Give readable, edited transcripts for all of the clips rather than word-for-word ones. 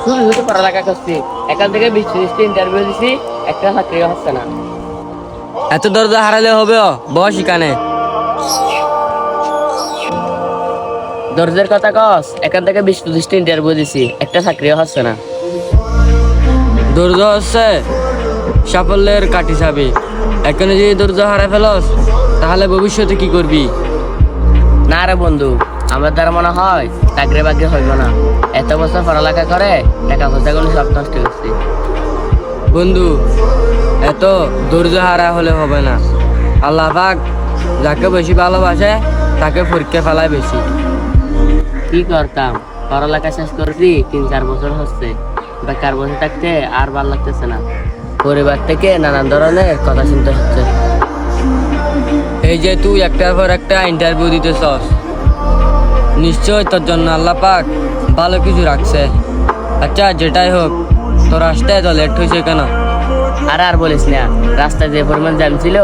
শুধু শুধু পড়ালেখা করছি, এখান থেকে 20-30টা ইন্টারভিউ দিছি, একটা চাকরি হচ্ছে না। এত ধৈর্য হারালে হবে? বস এখানে। ধৈর্যের কথা কস, এখান থেকে 20-25টা ইন্টারভিউ দিছি, একটা চাকরি হচ্ছে না। ধৈর্য হচ্ছে সাফল্যের কাঠি চাবি। এখন যদি ধৈর্য হারাই ফেলস তাহলে ভবিষ্যতে কি করবি? না রে বন্ধু, আমার দ্বারা মনে হয় চাকরি বাকরি হইব না। এত বছর পড়ালেখা করে টাকা পয়সা গুলো সব নষ্ট করছি। বন্ধু, এত ধৈর্য হারা হলে হবে না। আল্লাহ পাক যাকে বেশি ভালোবাসে তাকে পরীক্ষা ফেলায় বেশি। কি করতাম, পড়ালেখা শেষ করছি 3-4 বছর হচ্ছে, বেকার বসে থাকতে আর ভালো লাগতেছে না। পরিবার থেকে নানান ধরনের কথা শুনতে হচ্ছে। এই যে তুই একটার পর একটা ইন্টারভিউ দিতেছস, নিশ্চয় তোর জন্য আল্লাহ পাক ভালো কিছু রাখছে। আচ্ছা, যেটাই হোক, তোর আসতে এত লেট হয়েছে কেন? আর বলিস না, রাস্তায় যে পরিমাণ জ্যাম ছিল,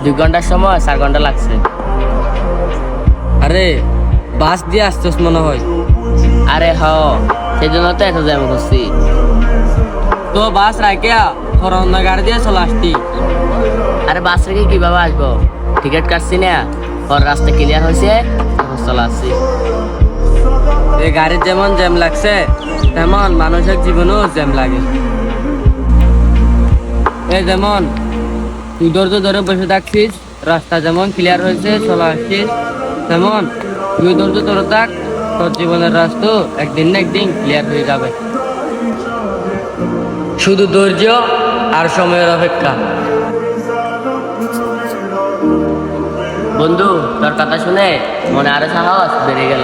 2 ঘন্টার সময় 4 ঘন্টা লাগছে। আরে, বাস দিয়ে আসছস মনে হয়। আরে সেই জন্য তো এত জ্যাম করছি। তো বাস রাখিয়া তোর অন্য গাড়ি দিয়ে চলে আসতি। আরে বাস রেখে কিভাবে আসবো? টিকিট কাটছি না, পর রাস্তা ক্লিয়ার হয়েছে, তখন চলে আসছি। এই গাড়ির যেমন জ্যাম লাগছে তেমন মানুষের জীবনেও জ্যাম লাগে। এই যেমন তুই ধৈর্য ধরে বসে থাকছিস, রাস্তা যেমন ক্লিয়ার হয়েছে চলে আসছিস, তেমন তুই ধৈর্য ধরে থাক, তোর জীবনের রাস্তা একদিন না একদিন ক্লিয়ার হয়ে যাবে। শুধু ধৈর্য আর সময়ের অপেক্ষা। বন্ধু, তোর কথা শুনে মনে আরো সাহস বেড়ে গেল।